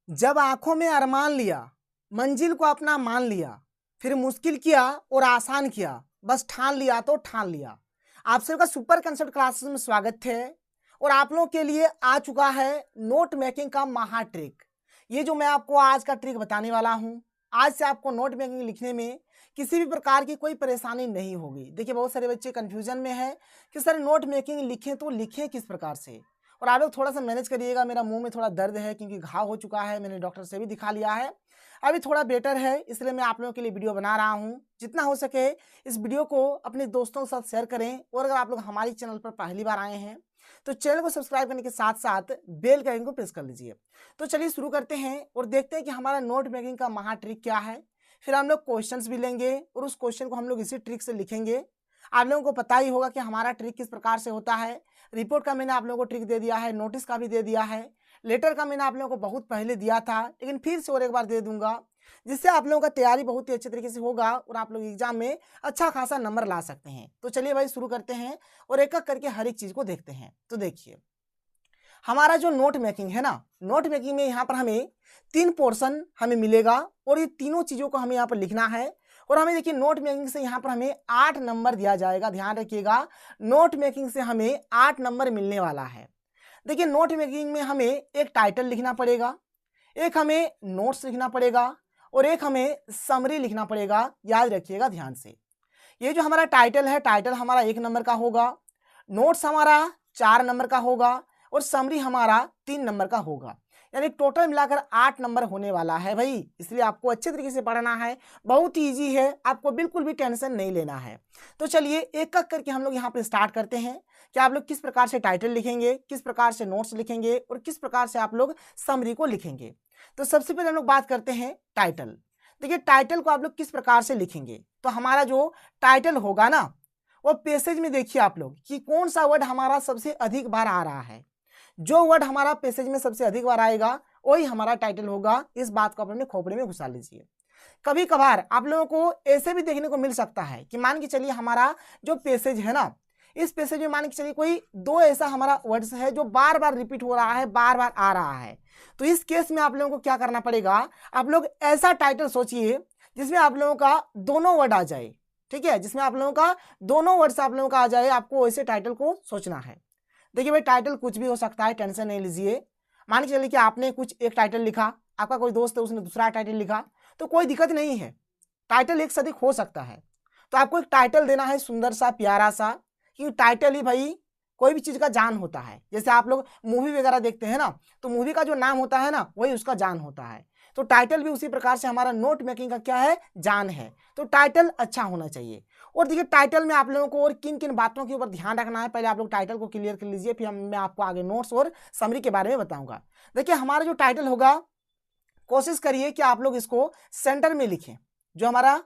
जब आंखों में अरमान लिया, मंजिल को अपना मान लिया, फिर मुश्किल किया और आसान किया, बस ठान लिया तो ठान लिया। आप सबका सुपर कंसेप्ट क्लासेस में स्वागत है और आप लोगों के लिए आ चुका है नोट मेकिंग का महा ट्रिक। ये जो मैं आपको आज का ट्रिक बताने वाला हूँ, आज से आपको नोट मेकिंग लिखने में किसी भी प्रकार की कोई परेशानी नहीं होगी। देखिए, बहुत सारे बच्चे कंफ्यूजन में है कि सर नोट मेकिंग लिखें तो लिखें किस प्रकार से, और आप लोग थोड़ा सा मैनेज करिएगा। मेरा मुंह में थोड़ा दर्द है क्योंकि घाव हो चुका है, मैंने डॉक्टर से भी दिखा लिया है, अभी थोड़ा बेटर है, इसलिए मैं आप लोगों के लिए वीडियो बना रहा हूं। जितना हो सके इस वीडियो को अपने दोस्तों के साथ शेयर करें, और अगर आप लोग हमारे चैनल पर पहली बार आए हैं तो चैनल को सब्सक्राइब करने के साथ साथ बेल का आइकन को प्रेस कर लीजिए। तो चलिए शुरू करते हैं और देखते हैं कि हमारा नोट मेकिंग का महा ट्रिक क्या है। फिर हम लोग क्वेश्चंस भी लेंगे और उस क्वेश्चन को हम लोग इसी ट्रिक से लिखेंगे। आप लोगों को पता ही होगा कि हमारा ट्रिक किस प्रकार से होता है। रिपोर्ट का मैंने आप लोगों को ट्रिक दे दिया है, नोटिस का भी दे दिया है, लेटर का मैंने आप लोगों को बहुत पहले दिया था, लेकिन फिर से और एक बार दे दूंगा, जिससे आप लोगों का तैयारी बहुत ही अच्छे तरीके से होगा और आप लोग एग्जाम में अच्छा खासा नंबर ला सकते हैं। तो चलिए भाई शुरू करते हैं और एक एक करके हर एक चीज को देखते हैं। तो देखिए, हमारा जो नोट मेकिंग है ना, नोट मेकिंग में यहाँ पर हमें 3 पोर्शन हमें मिलेगा और ये तीनों चीजों को हमें यहाँ पर लिखना है। और हमें देखिए नोट मेकिंग से यहाँ पर हमें 8 नंबर दिया जाएगा। ध्यान रखिएगा, नोट मेकिंग से हमें 8 नंबर मिलने वाला है। देखिए, नोट मेकिंग में हमें एक टाइटल लिखना पड़ेगा, एक हमें नोट्स लिखना पड़ेगा और एक हमें समरी लिखना पड़ेगा। याद रखिएगा ध्यान से। ये जो हमारा टाइटल है, टाइटल हमारा 1 नंबर का होगा, नोट्स हमारा 4 नंबर का होगा और समरी हमारा 3 नंबर का होगा। यानी टोटल मिलाकर 8 नंबर होने वाला है भाई। इसलिए आपको अच्छे तरीके से पढ़ना है, बहुत ईजी है, आपको बिल्कुल भी टेंशन नहीं लेना है। तो चलिए एक एक करके हम लोग यहाँ पे स्टार्ट करते हैं कि आप लोग किस प्रकार से टाइटल लिखेंगे, किस प्रकार से नोट्स लिखेंगे और किस प्रकार से आप लोग समरी को लिखेंगे। तो सबसे पहले हम लोग बात करते हैं टाइटल। देखिए, टाइटल को आप लोग किस प्रकार से लिखेंगे। तो हमारा जो टाइटल होगा ना, वो पैसेज में देखिए आप लोग कि कौन सा वर्ड हमारा सबसे अधिक बार आ रहा है। जो वर्ड हमारा पैसेज में सबसे अधिक बार आएगा वही हमारा टाइटल होगा। इस बात को अपने खोपड़े में घुसा लीजिए। कभी कभार आप लोगों को ऐसे भी देखने को मिल सकता है कि मान के चलिए हमारा जो पैसेज है ना, इस पैसेज में मान के चलिए कोई 2 ऐसा हमारा वर्ड्स है जो बार बार रिपीट हो रहा है, बार बार आ रहा है। तो इस केस में आप लोगों को क्या करना पड़ेगा, आप लोग ऐसा टाइटल सोचिए जिसमें आप लोगों का दोनों वर्ड आ जाए। ठीक है, जिसमें आप लोगों का दोनों वर्ड्स आप लोगों का आ जाए, आपको वैसे टाइटल को सोचना है। देखिए भाई, टाइटल कुछ भी हो सकता है, टेंशन नहीं लीजिए। मान के चलिए कि आपने कुछ एक टाइटल लिखा, आपका कोई दोस्त है उसने दूसरा टाइटल लिखा, तो कोई दिक्कत नहीं है, टाइटल एक से अधिक हो सकता है। तो आपको एक टाइटल देना है सुंदर सा, प्यारा सा, क्योंकि टाइटल ही भाई कोई भी चीज का जान होता है। जैसे आप लोग मूवी वगैरह देखते हैं ना, तो मूवी का जो नाम होता है ना, वही उसका जान होता है। तो टाइटल भी उसी प्रकार से हमारा नोट मेकिंग का क्या है, जान है। तो टाइटल अच्छा होना चाहिए। और देखिए, टाइटल में आप लोगों को और किन किन बातों के ऊपर ध्यान रखना है, पहले आप लोग टाइटल को क्लियर कर लीजिए, फिर मैं आपको आगे नोट्स और समरी के बारे में बताऊंगा। देखिए, हमारा जो टाइटल होगा, कोशिश करिए कि आप लोग इसको सेंटर में लिखें। जो हमारा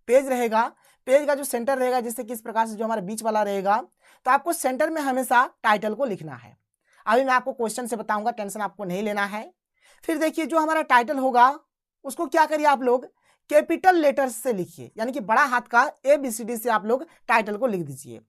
पेज रहेगा, पेज का जो सेंटर रहेगा, जिससे किस प्रकार से जो हमारा बीच वाला रहेगा, तो आपको सेंटर में हमेशा टाइटल को लिखना है। अभी मैं आपको क्वेश्चन से बताऊंगा, टेंशन आपको नहीं लेना है। फिर देखिए, जो हमारा टाइटल होगा उसको क्या करिए, आप लोग कैपिटल लेटर्स से लिखिए, यानी कि बड़ा हाथ का ABCD से आप लोग टाइटल को लिख दीजिए।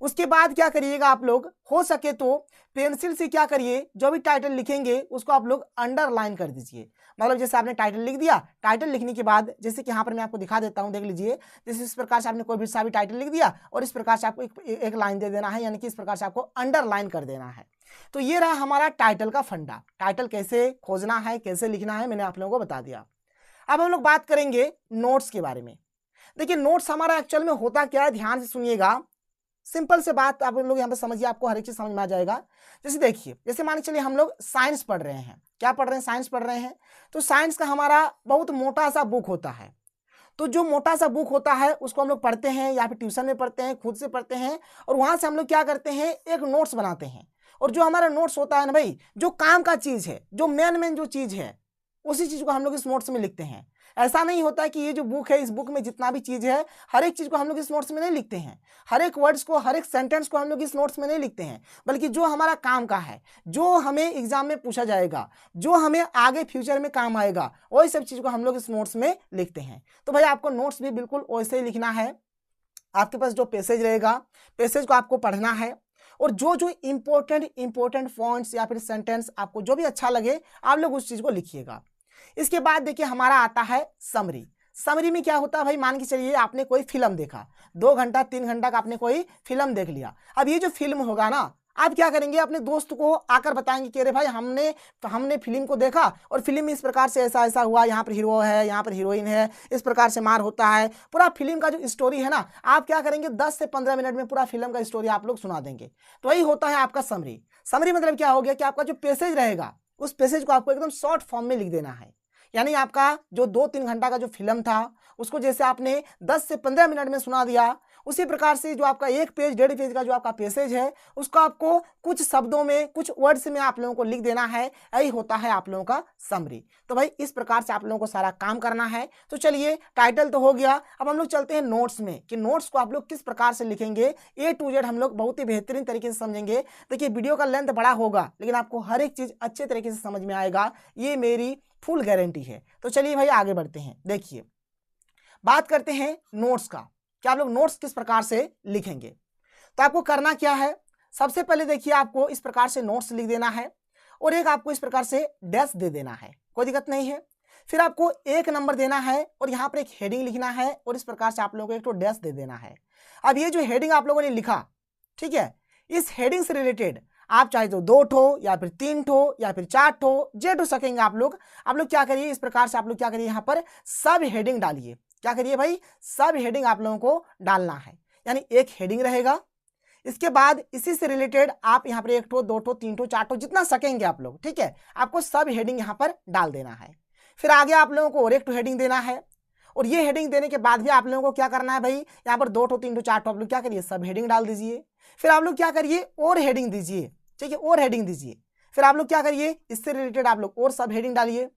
उसके बाद क्या करिएगा, आप लोग हो सके तो पेंसिल से क्या करिए, जो भी टाइटल लिखेंगे उसको आप लोग अंडरलाइन कर दीजिए। मतलब जैसे आपने टाइटल लिख दिया, टाइटल लिखने के बाद जैसे कि यहाँ पर मैं आपको दिखा देता हूँ, देख लीजिए। जैसे इस प्रकार से आपने कोई भी सा भी टाइटल लिख दिया और इस प्रकार से आपको एक लाइन दे देना है, यानी कि इस प्रकार से आपको अंडरलाइन कर देना है। तो ये रहा हमारा टाइटल का फंडा। टाइटल कैसे खोजना है, कैसे लिखना है, मैंने आप लोगों को बता दिया। अब हम लोग बात करेंगे नोट्स के बारे में। देखिए, नोट्स हमारा एक्चुअल में होता क्या है, ध्यान से सुनिएगा। सिंपल से बात आप लोग यहाँ पे समझिए, आपको हर एक चीज समझ में आ जाएगा। जैसे देखिए, जैसे मान के चलिए हम लोग साइंस पढ़ रहे हैं, क्या पढ़ रहे हैं, साइंस पढ़ रहे हैं। तो साइंस का हमारा बहुत मोटा सा बुक होता है। तो जो मोटा सा बुक होता है उसको हम लोग पढ़ते हैं, या फिर ट्यूशन में पढ़ते हैं, खुद से पढ़ते हैं, और वहां से हम लोग क्या करते हैं, एक नोट्स बनाते हैं। और जो हमारा नोट्स होता है ना भाई, जो काम का चीज है, जो मेन जो चीज है, उसी चीज को हम लोग इस नोट्स में लिखते हैं। ऐसा नहीं होता है कि ये जो बुक है, इस बुक में जितना भी चीज है, हर एक चीज को हम लोग इस नोट्स में नहीं लिखते हैं। हर एक वर्ड्स को, हर एक सेंटेंस को हम लोग इस नोट्स में नहीं लिखते हैं, बल्कि जो हमारा काम का है, जो हमें एग्जाम में पूछा जाएगा, जो हमें आगे फ्यूचर में काम आएगा, वही सब चीज को हम लोग इस नोट्स में लिखते हैं। तो भाई आपको नोट्स भी बिल्कुल वैसे ही लिखना है। आपके पास जो पैसेज रहेगा, पैसेज को आपको पढ़ना है, और जो जो इंपॉर्टेंट पॉइंट्स या फिर सेंटेंस आपको जो भी अच्छा लगे, आप लोग उस चीज को लिखिएगा। इसके बाद देखिए हमारा आता है समरी। समरी में क्या होता है भाई, मान के चलिए आपने कोई फिल्म देखा, 2 घंटा 3 घंटा का आपने कोई फिल्म देख लिया। अब ये जो फिल्म होगा ना, आप क्या करेंगे, अपने दोस्त को आकर बताएंगे कि अरे भाई हमने फिल्म को देखा और फिल्म में इस प्रकार से ऐसा ऐसा हुआ, यहाँ पर हीरो है, यहाँ पर हीरोइन है, इस प्रकार से मार होता है। पूरा फिल्म का जो स्टोरी है ना, आप क्या करेंगे 10 से 15 मिनट में पूरा फिल्म का स्टोरी आप लोग सुना देंगे। तो वही होता है आपका समरी। समरी मतलब क्या हो गया कि आपका जो पैसेज रहेगा, उस पैसेज को आपको एकदम शॉर्ट फॉर्म में लिख देना है। यानी आपका जो 2-3 घंटा का जो फिल्म था, उसको जैसे आपने 10 से 15 मिनट में सुना दिया, उसी प्रकार से जो आपका 1 पेज 1.5 पेज का जो आपका पैसेज है, उसको आपको कुछ शब्दों में, कुछ वर्ड्स में आप लोगों को लिख देना है। यही होता है आप लोगों का समरी। तो भाई इस प्रकार से आप लोगों को सारा काम करना है। तो चलिए, टाइटल तो हो गया, अब हम लोग चलते हैं नोट्स में कि नोट्स को आप लोग किस प्रकार से लिखेंगे। A to Z हम लोग बहुत ही बेहतरीन तरीके से समझेंगे। देखिए वीडियो का लेंथ बड़ा होगा, लेकिन आपको हर एक चीज अच्छे तरीके से समझ में आएगा, ये मेरी फुल गारंटी है। तो चलिए भाई आगे बढ़ते हैं। देखिए बात करते हैं नोट्स का, कि आप लोग नोट्स किस प्रकार से लिखेंगे। तो आपको करना क्या है, सबसे पहले देखिए आपको इस प्रकार से नोट्स लिख देना है और एक आपको इस प्रकार से डैश दे देना है, कोई दिक्कत नहीं है। फिर आपको 1 नंबर देना है और यहाँ पर एक हेडिंग लिखना है और इस प्रकार से आप लोगों को एक तो डैश दे देना है। अब ये जो हेडिंग आप लोगों ने लिखा, ठीक है, इस हेडिंग से रिलेटेड आप चाहे तो 2 ठो या फिर 3 ठो या फिर 4 ठो जेड हो सकेंगे आप लोग क्या करिए, इस प्रकार से आप लोग क्या करिए, यहाँ पर सब हेडिंग डालिए। क्या करिए भाई, सब हेडिंग आप लोगों को डालना है। यानी एक हेडिंग रहेगा, इसके बाद इसी से रिलेटेड आप यहाँ पर 1 ठो 2 ठो 3 ठो 4 ठो जितना सकेंगे आप लोग, ठीक है, आपको सब हेडिंग यहाँ पर डाल देना है। फिर आगे आप लोगों को और 1 ठो हेडिंग देना है और ये हेडिंग देने के बाद भी आप लोगों को क्या करना है भाई, यहाँ पर 2 ठो 3 ठो 4 ठो आप लोग क्या करिए, सब हेडिंग डाल दीजिए। फिर आप लोग क्या करिए, और हेडिंग दीजिए, ठीक है, और हेडिंग दीजिए। फिर आप लोग क्या करिए, इससे रिलेटेड आप लोग और सब हेडिंग डालिए।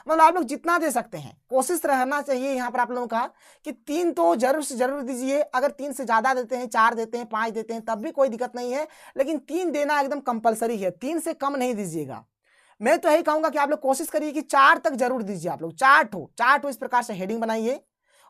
मतलब आप लोग जितना दे सकते हैं, कोशिश रहना चाहिए यहाँ पर आप लोगों का कि 3 तो जरूर से जरूर दीजिए। अगर 3 से ज्यादा देते हैं, 4 देते हैं, 5 देते हैं, तब भी कोई दिक्कत नहीं है, लेकिन 3 देना एकदम कंपलसरी है, 3 से कम नहीं दीजिएगा। मैं तो यही कहूंगा कि आप लोग कोशिश करिए कि 4 तक जरूर दीजिए। आप लोग 4 ठो इस प्रकार से हेडिंग बनाइए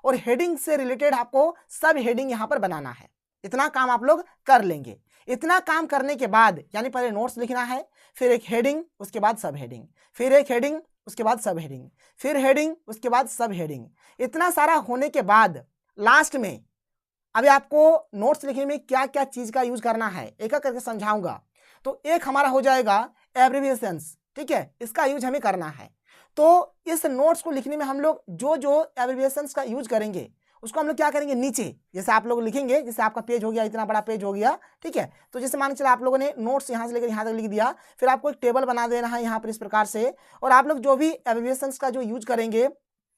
और हेडिंग से रिलेटेड आपको सब हेडिंग यहाँ पर बनाना है। इतना काम आप लोग कर लेंगे। इतना काम करने के बाद यानी पहले नोट्स लिखना है, फिर एक हेडिंग, उसके बाद सब हेडिंग, फिर एक हेडिंग, उसके बाद सब हेडिंग, फिर हेडिंग, उसके बाद सब हेडिंग। इतना सारा होने के बाद लास्ट में अभी आपको नोट्स लिखने में क्या क्या चीज का यूज करना है एक एक करके समझाऊंगा। तो एक हमारा हो जाएगा एब्रिविएशंस, ठीक है, इसका यूज हमें करना है। तो इस नोट्स को लिखने में हम लोग जो जो एब्रिविएशंस का यूज करेंगे उसको हम लोग क्या करेंगे, नीचे जैसे आप लोग लिखेंगे, जैसे आपका पेज हो गया, इतना बड़ा पेज हो गया, ठीक है, तो जैसे मान के चला आप लोगों ने नोट्स यहाँ से लेकर यहाँ तक लिख दिया, फिर आपको एक टेबल बना देना है यहाँ पर इस प्रकार से, और आप लोग जो भी एब्रिविएशंस का जो यूज करेंगे,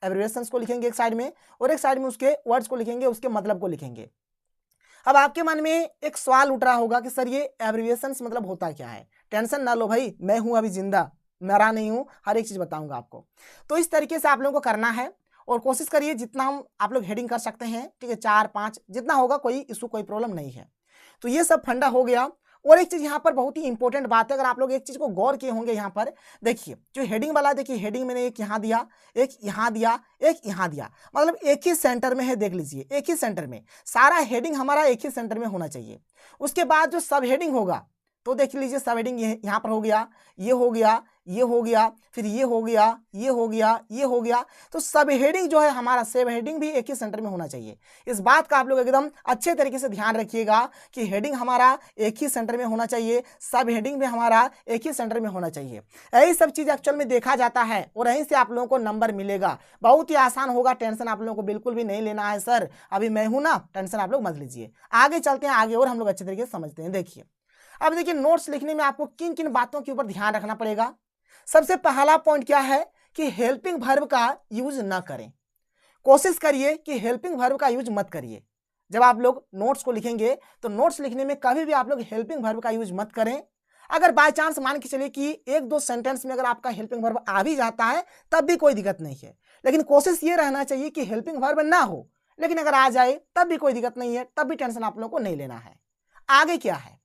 एब्रिविएशंस को लिखेंगे एक साइड में और एक साइड में उसके वर्ड्स को लिखेंगे, उसके मतलब को लिखेंगे। अब आपके मन में एक सवाल उठ रहा होगा कि सर ये एब्रिविएशंस मतलब होता क्या है। टेंशन ना लो भाई, मैं हूं अभी जिंदा, मरा नहीं हूं, हर एक चीज बताऊंगा आपको। तो इस तरीके से आप लोगों को करना है और कोशिश करिए जितना हम आप लोग हेडिंग कर सकते हैं, ठीक है, 4-5 जितना होगा, कोई इशू कोई प्रॉब्लम नहीं है। तो ये सब फंडा हो गया। और एक चीज यहाँ पर बहुत ही इंपॉर्टेंट बात है, अगर आप लोग एक चीज को गौर किए होंगे, यहाँ पर देखिए जो हेडिंग वाला, देखिए हेडिंग मैंने एक यहाँ दिया, एक यहाँ दिया, एक यहाँ दिया, मतलब एक ही सेंटर में है, देख लीजिए एक ही सेंटर में, सारा हेडिंग हमारा एक ही सेंटर में होना चाहिए। उसके बाद जो सब हेडिंग होगा, तो देख लीजिए सब हेडिंग यहाँ पर हो गया, ये हो गया, ये हो गया, फिर ये हो गया, ये हो गया, ये हो गया। तो सब हेडिंग जो है हमारा, सब हेडिंग भी एक ही सेंटर में होना चाहिए। इस बात का आप लोग एकदम अच्छे तरीके से ध्यान रखिएगा कि हेडिंग हमारा एक ही सेंटर में होना चाहिए, सब हेडिंग भी हमारा एक ही सेंटर में होना चाहिए। यही सब चीज एक्चुअल में देखा जाता है और यहीं से आप लोगों को नंबर मिलेगा। बहुत ही आसान होगा, टेंशन आप लोगों को बिल्कुल भी नहीं लेना है। सर अभी मैं हूं ना, टेंशन आप लोग मत लीजिए। आगे चलते हैं, आगे और हम लोग अच्छे तरीके से समझते हैं। देखिए अब देखिए नोट्स लिखने में आपको किन किन बातों के ऊपर ध्यान रखना पड़ेगा। सबसे पहला पॉइंट क्या है कि हेल्पिंग वर्ब का यूज ना करें। कोशिश करिए कि हेल्पिंग वर्ब का यूज मत करिए। जब आप लोग नोट्स को लिखेंगे तो नोट्स लिखने में कभी भी आप लोग हेल्पिंग वर्ब का यूज मत करें। अगर बाय चांस मान के चलिए कि 1-2 सेंटेंस में अगर आपका हेल्पिंग वर्ब आ भी जाता है तब भी कोई दिक्कत नहीं है, लेकिन कोशिश ये रहना चाहिए कि हेल्पिंग वर्ब ना हो। लेकिन अगर आ जाए तब भी कोई दिक्कत नहीं है, तब भी टेंशन आप लोगों को नहीं लेना है। आगे क्या है,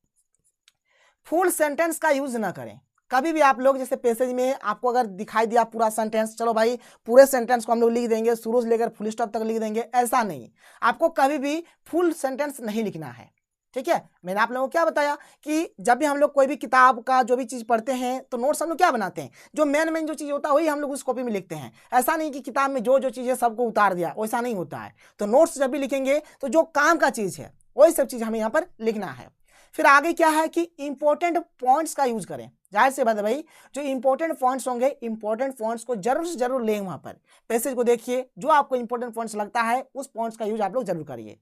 फुल सेंटेंस का यूज ना करें। कभी भी आप लोग जैसे पैसेज में आपको अगर दिखाई दिया पूरा सेंटेंस, चलो भाई पूरे सेंटेंस को हम लोग लिख देंगे, शुरू से लेकर फुल स्टॉप तक लिख देंगे, ऐसा नहीं। आपको कभी भी फुल सेंटेंस नहीं लिखना है, ठीक है। मैंने आप लोगों को क्या बताया कि जब भी हम लोग कोई भी किताब का जो भी चीज़ पढ़ते हैं तो नोट्स हम लोग क्या बनाते हैं, जो मेन जो चीज़ होता है वही हम लोग उस कॉपी में लिखते हैं। ऐसा नहीं कि किताब में जो चीज़ें सबको उतार दिया, वैसा नहीं होता है। तो नोट्स जब भी लिखेंगे तो जो काम का चीज़ है वही सब चीज़ हमें यहाँ पर लिखना है। फिर आगे क्या है कि इंपॉर्टेंट पॉइंट्स का यूज करें। जाहिर सी बात है भाई, जो इंपॉर्टेंट पॉइंट्स होंगे, इंपॉर्टेंट पॉइंट्स को जरूर से जरूर लें। वहां पर पैसेज को देखिए, जो आपको इंपॉर्टेंट पॉइंट्स लगता है उस पॉइंट्स का यूज आप लोग जरूर करिए।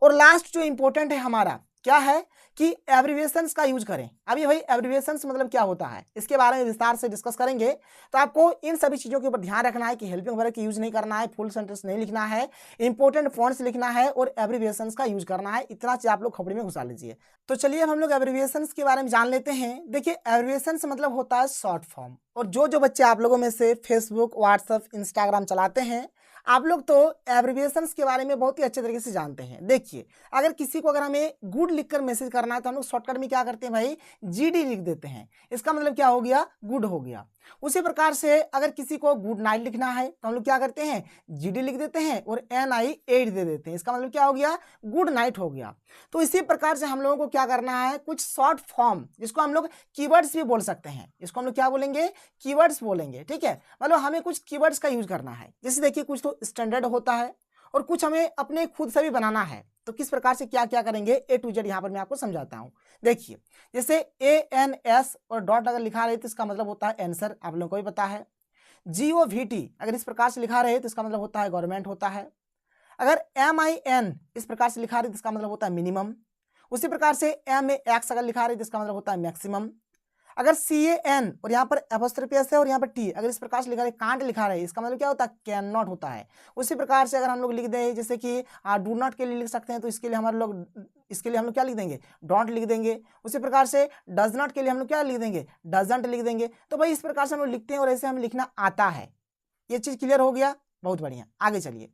और लास्ट जो इंपॉर्टेंट है हमारा क्या है कि एब्रिविएशंस का यूज करें। अभी भाई एब्रिविएशंस मतलब क्या होता है, इसके बारे में विस्तार से डिस्कस करेंगे। तो आपको इन सभी चीजों के ऊपर ध्यान रखना है कि हेल्पिंग वर्ब की यूज नहीं करना है, फुल सेंटेंस नहीं लिखना है, इंपॉर्टेंट फॉन्ट्स लिखना है और एब्रिविएशंस का यूज करना है। इतना चीज आप लोग खोपड़ी में घुसा लीजिए। तो चलिए अब हम लोग एब्रिविएशंस के बारे में जान लेते हैं। देखिए एब्रिविएशंस मतलब होता है शॉर्ट फॉर्म। और जो बच्चे आप लोगों में से फेसबुक, व्हाट्सएप, इंस्टाग्राम चलाते हैं, आप लोग तो एब्रिविएशंस के बारे में बहुत ही अच्छे तरीके से जानते हैं। देखिए अगर किसी को अगर हमें गुड लिखकर मैसेज करना है तो हम लोग शॉर्टकट में क्या करते हैं भाई, जीडी लिख देते हैं। इसका मतलब क्या हो गया, गुड हो गया। उसी प्रकार से अगर किसी को गुड नाइट लिखना है तो हम लोग क्या करते हैं, जीडी लिख देते हैं और NI 8 दे देते हैं। इसका मतलब क्या हो गया, गुड नाइट हो गया। तो इसी प्रकार से हम लोगों को क्या करना है, कुछ शॉर्ट फॉर्म जिसको हम लोग कीवर्ड्स भी बोल सकते हैं, इसको हम लोग क्या बोलेंगे, कीवर्ड्स बोलेंगे। ठीक है, मतलब हमें कुछ कीवर्ड्स का यूज करना है। जैसे देखिए कुछ तो स्टैंडर्ड होता है और कुछ हमें अपने खुद से भी बनाना है। तो किस प्रकार से क्या क्या करेंगे A to Z यहाँ पर मैं आपको समझाता हूँ। देखिए जैसे ANS और डॉट अगर लिखा रहे तो इसका मतलब होता है आंसर, आप लोगों को भी पता है। GOVT अगर इस प्रकार से लिखा रहे तो इसका मतलब होता है गवर्नमेंट होता है। अगर MIN इस प्रकार से लिखा रहे तो इसका मतलब होता है मिनिमम। उसी प्रकार से MAX अगर लिखा रहे तो इसका मतलब होता है मैक्सिमम। अगर CAN और यहाँ पर एपोस्ट्रोफी है और यहाँ पर T अगर इस प्रकार से लिखा रहे, कांट लिखा रहे, इसका मतलब क्या होता है, कैन नॉट होता है। उसी प्रकार से अगर हम लोग लिख दें जैसे कि डू नॉट के लिए लिख सकते हैं तो इसके लिए हम लोग क्या लिख देंगे, डोंट लिख देंगे। उसी प्रकार से डज नॉट के लिए हम लोग क्या लिख देंगे, डजंट लिख देंगे। तो भाई इस प्रकार से हम लोग लिखते हैं और ऐसे हमें लिखना आता है। ये चीज क्लियर हो गया, बहुत बढ़िया। आगे चलिए,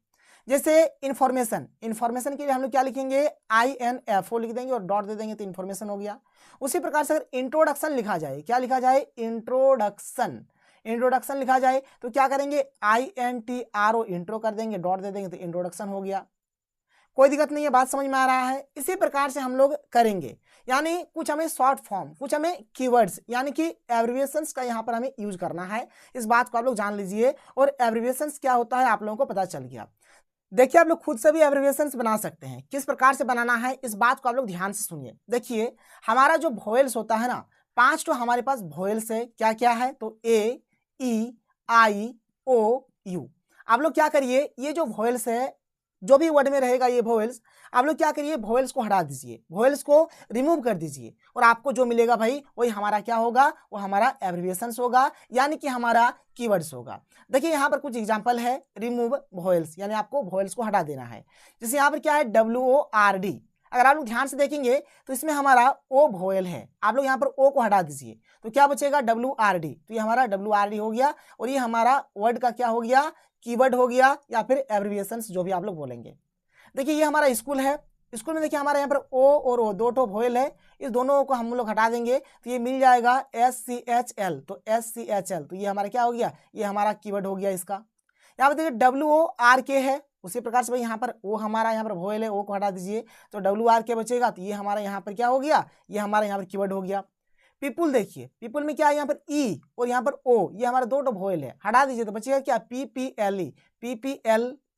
जैसे इंफॉर्मेशन के लिए हम लोग क्या लिखेंगे, INFO लिख देंगे और डॉट दे देंगे तो इंफॉर्मेशन हो गया। उसी प्रकार से अगर इंट्रोडक्शन लिखा जाए, क्या लिखा जाए, इंट्रोडक्शन लिखा जाए तो क्या करेंगे, INTRO इंट्रो कर देंगे, डॉट दे देंगे तो इंट्रोडक्शन हो गया। कोई दिक्कत नहीं है, बात समझ में आ रहा है। इसी प्रकार से हम लोग करेंगे, यानी कुछ हमें शॉर्ट फॉर्म, कुछ हमें कीवर्ड्स यानी कि एब्रिविएशंस का यहाँ पर हमें यूज करना है। इस बात को आप लोग जान लीजिए। और एब्रिविएशंस क्या होता है आप लोगों को पता चल गया। देखिए आप लोग खुद से भी एब्रिविएशंस बना सकते हैं। किस प्रकार से बनाना है इस बात को आप लोग ध्यान से सुनिए। देखिए हमारा जो वोवेल्स होता है ना, 5 तो हमारे पास वोवेल्स है। क्या क्या है, तो A E I O U। आप लोग क्या करिए, ये जो वोवेल्स है, जो भी वर्ड में रहेगा ये वोवेल्स, आप लोग क्या करिए, वोवेल्स को हटा दीजिए, वोवेल्स को रिमूव कर दीजिए और आपको जो मिलेगा भाई वही हमारा क्या होगा, वो हमारा एब्रिविएशंस होगा, यानी कि हमारा कीवर्ड्स होगा। देखिए यहाँ पर कुछ एग्जांपल है, रिमूव वोवेल्स यानी आपको वोवेल्स को हटा देना है। जैसे यहाँ पर क्या है, WORD, अगर आप लोग ध्यान से देखेंगे तो इसमें हमारा O वोवेल है। आप लोग यहाँ पर O को हटा दीजिए तो क्या बचेगा, WRD। तो ये हमारा WRD हो गया और ये हमारा वर्ड का क्या हो गया, कीवर्ड हो गया या फिर एब्रिविएशंस जो भी आप लोग बोलेंगे। देखिए ये हमारा स्कूल है, स्कूल में देखिए हमारे यहाँ पर O और O दो वोवेल है, इस दोनों को हम लोग हटा देंगे तो ये मिल जाएगा SCHL। तो SCHL तो ये हमारा क्या हो गया, ये हमारा कीवर्ड हो गया इसका। यहाँ पर देखिए WORK है, उसी प्रकार से भाई यहाँ पर O हमारा यहाँ पर वोवेल है, O को हटा दीजिए तो WRK बचेगा। तो ये हमारा यहाँ पर क्या हो गया, ये हमारा यहाँ पर कीवर्ड हो गया। पीपुल देखिए, पीपुल में क्या है, यहाँ पर E और यहाँ पर O, ये हमारे दो वोवेल है, हटा दीजिए तो बचेगा क्या, PPLE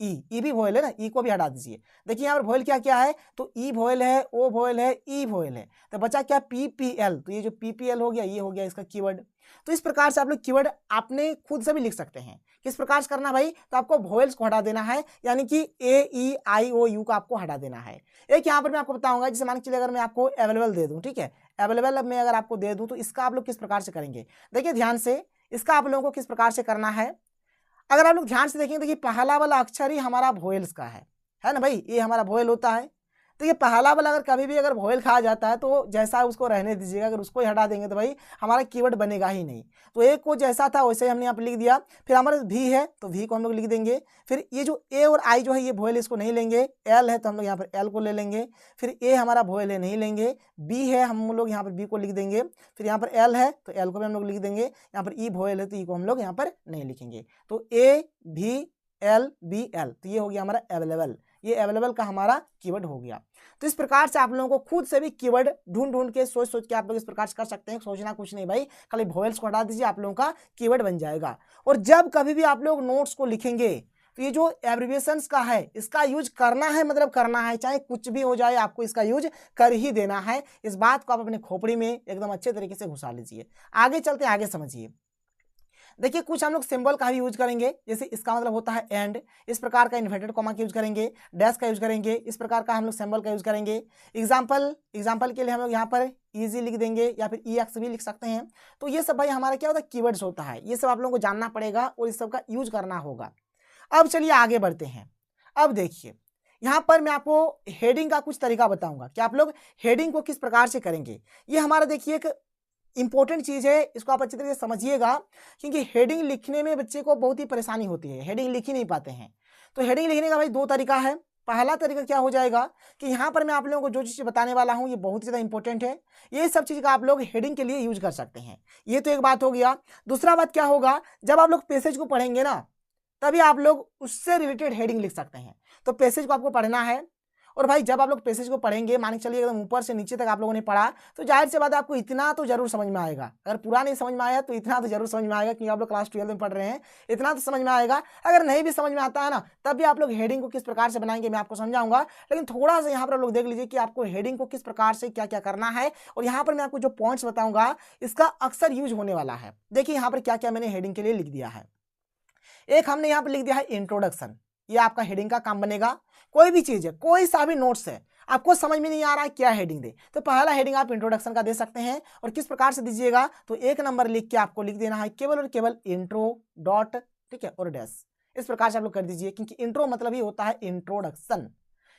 ई भी वोवेल है ना, ई को भी हटा दीजिए। देखिए यहाँ पर वोवेल क्या क्या है, तो ई वोवेल है, ओ वोवेल है, ई वोवेल है, तो बचा क्या, PPL। तो ये जो PPL हो गया ये हो गया इसका कीवर्ड। तो इस प्रकार से आप लोग कीवर्ड आपने खुद से भी लिख सकते हैं। किस प्रकार से करना भाई, तो आपको वोवेल्स को हटा देना है, यानी कि AEIOU को आपको हटा देना है। एक यहाँ पर मैं आपको बताऊंगा, जैसे मान के चलिए अगर मैं आपको अवेलेबल दे दूं, ठीक है, अवेलेबल अब मैं अगर आपको दे दूं तो इसका आप लोग किस प्रकार से करेंगे, देखिए ध्यान से, इसका आप लोगों को किस प्रकार से करना है। अगर आप लोग ध्यान से देखेंगे, देखिए पहला वाला अक्षर ही हमारा वोवेल्स का है ना भाई, ये हमारा वोवेल होता है। तो ये पहला वाला अगर कभी भी अगर वोवेल खा जाता है तो जैसा उसको रहने दीजिएगा, अगर उसको ही हटा देंगे तो भाई हमारा कीवर्ड बनेगा ही नहीं। तो एक को जैसा था वैसे ही हमने यहाँ पर लिख दिया। फिर हमारे भी है तो भी को हम लोग लिख देंगे। फिर ये जो ए और आई जो है ये वोवेल इसको नहीं लेंगे, एल है तो हम लोग यहाँ पर एल को ले लेंगे। फिर ए हमारा वोवेल है नहीं लेंगे, बी है हम लोग यहाँ पर बी को लिख देंगे। फिर यहाँ पर एल है तो एल को भी हम लोग लिख देंगे। यहाँ पर ई वोवेल है तो ई को हम लोग यहाँ पर नहीं लिखेंगे। तो AVLBL, तो ये हो गया हमारा अवेलेबल, ये अवेलेबल का हमारा कीवर्ड हो गया। तो इस प्रकार से आप लोगों को खुद से भी कीवर्ड ढूंढ ढूंढ के सोच सोच के आप लोग इस प्रकार से कर सकते हैं। सोचना कुछ नहीं भाई, खाली वोवेल्स को हटा दीजिए, आप लोगों का कीवर्ड बन जाएगा। और जब कभी भी आप लोग नोट्स को लिखेंगे तो ये जो एब्रिविएशंस का है इसका यूज करना है, मतलब करना है, चाहे कुछ भी हो जाए आपको इसका यूज कर ही देना है। इस बात को आप अपने खोपड़ी में एकदम अच्छे तरीके से घुसा लीजिए। आगे चलते हैं, आगे समझिए। देखिए कुछ हम लोग सिंबल का भी यूज करेंगे, जैसे इसका मतलब होता है एंड, इस प्रकार का इन्वर्टेड कॉमा का यूज करेंगे, डैश का यूज करेंगे, इस प्रकार का हम लोग सिंबल का यूज करेंगे। एग्जाम्पल के लिए हम लोग यहाँ पर इजी लिख देंगे या फिर EX भी लिख सकते हैं। तो ये सब भाई हमारा क्या होता है, कीवर्ड्स होता है। ये सब आप लोगों को जानना पड़ेगा और इस सब का यूज करना होगा। अब चलिए आगे बढ़ते हैं। अब देखिए यहाँ पर मैं आपको हेडिंग का कुछ तरीका बताऊंगा कि आप लोग हेडिंग को किस प्रकार से करेंगे। ये हमारा देखिए एक इंपॉर्टेंट चीज है, इसको आप अच्छी तरीके से समझिएगा, क्योंकि हेडिंग लिखने में बच्चे को बहुत ही परेशानी होती है, हेडिंग लिख ही नहीं पाते हैं। तो हेडिंग लिखने का भाई दो तरीका है। पहला तरीका क्या हो जाएगा कि यहाँ पर मैं आप लोगों को जो चीज़ बताने वाला हूँ ये बहुत ही ज़्यादा इंपॉर्टेंट है। ये सब चीज़ का आप लोग हेडिंग के लिए यूज कर सकते हैं। ये तो एक बात हो गया। दूसरा बात क्या होगा, जब आप लोग पैसेज को पढ़ेंगे ना तभी आप लोग उससे रिलेटेड हेडिंग लिख सकते हैं। तो पैसेज को आपको पढ़ना है, और भाई जब आप लोग पैसेज को पढ़ेंगे, मान के चलिए एकदम ऊपर से नीचे तक आप लोगों ने पढ़ा, तो जाहिर सी बात है आपको इतना तो जरूर समझ में आएगा। अगर पूरा नहीं समझ में आया तो इतना तो जरूर समझ में आएगा, क्योंकि आप लोग क्लास 12 में पढ़ रहे हैं, इतना तो समझ में आएगा। अगर नहीं भी समझ में आता है ना, तब भी आप लोग हेडिंग को किस प्रकार से बनाएंगे मैं आपको समझाऊंगा। लेकिन थोड़ा सा यहाँ पर आप लोग देख लीजिए कि आपको हेडिंग को किस प्रकार से क्या क्या करना है, और यहाँ पर मैं आपको जो पॉइंट्स बताऊंगा इसका अक्सर यूज होने वाला है। देखिए यहाँ पर क्या क्या मैंने हेडिंग के लिए लिख दिया है। एक हमने यहाँ पर लिख दिया है इंट्रोडक्शन, ये आपका हेडिंग का काम बनेगा। कोई भी चीज है, कोई सा भी नोट्स है, आपको समझ में नहीं आ रहा है क्या हेडिंग दे, तो पहला हेडिंग आप इंट्रोडक्शन का दे सकते हैं। और किस प्रकार से दीजिएगा, तो 1 नंबर लिख के आपको लिख देना है केवल और केवल इंट्रो डॉट, ठीक है, और डैश। इस प्रकार से आप लोग कर दीजिए, क्योंकि इंट्रो मतलब ही होता है इंट्रोडक्शन।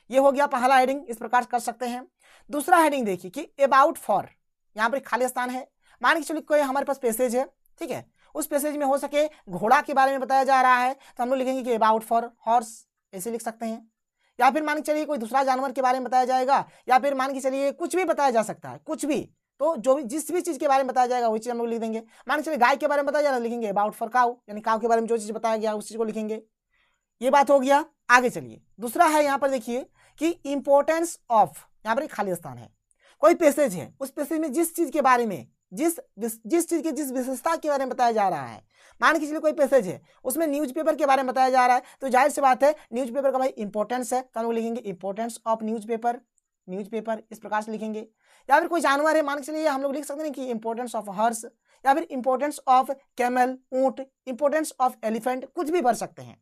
ये हो गया पहला हेडिंग, इस प्रकार कर सकते हैं। दूसरा हेडिंग देखिए कि अबाउट फॉर, यहाँ पर खाली स्थान है, मान के चलिए कोई हमारे पास पैसेज है, ठीक है, उस पैसेज में हो सके घोड़ा के बारे में बताया जा रहा है, तो हम लोग लिखेंगे कि अबाउट फॉर हॉर्स, ऐसे लिख सकते हैं। या फिर मान के चलिए कोई दूसरा जानवर के बारे में बताया जाएगा, या फिर मान के चलिए कुछ भी बताया जा सकता है, कुछ भी, तो जो भी जिस भी चीज के बारे में बताया जाएगा वही चीज हम लोग लिख देंगे। मान के चलिए गाय के बारे में बताया जा रहा है, लिखेंगे अबाउट फॉर काउ, यानी काउ के बारे में जो चीज बताया गया उस चीज को लिखेंगे। ये बात हो गया। आगे चलिए, दूसरा है यहाँ पर देखिए कि इंपॉर्टेंस ऑफ, यहाँ पर खाली स्थान है, कोई पैसेज है, उस पैसेज में जिस चीज के बारे में, जिस चीज की जिस विशेषता के बारे में बताया जा रहा है, मान के चलिए कोई पैसेज है उसमें न्यूज़पेपर के बारे में बताया जा रहा है, तो जाहिर सी बात है न्यूज़पेपर का भाई इंपॉर्टेंस है, तो हम लोग लिखेंगे इंपॉर्टेंस ऑफ न्यूज़पेपर, इस प्रकार से लिखेंगे। या फिर कोई जानवर है, मान के चलिए हम लोग लिख सकते हैं कि इंपॉर्टेंस ऑफ हॉर्स, या फिर इंपॉर्टेंस ऑफ कैमल, ऊंट, इंपॉर्टेंस ऑफ एलिफेंट, कुछ भी भर सकते हैं।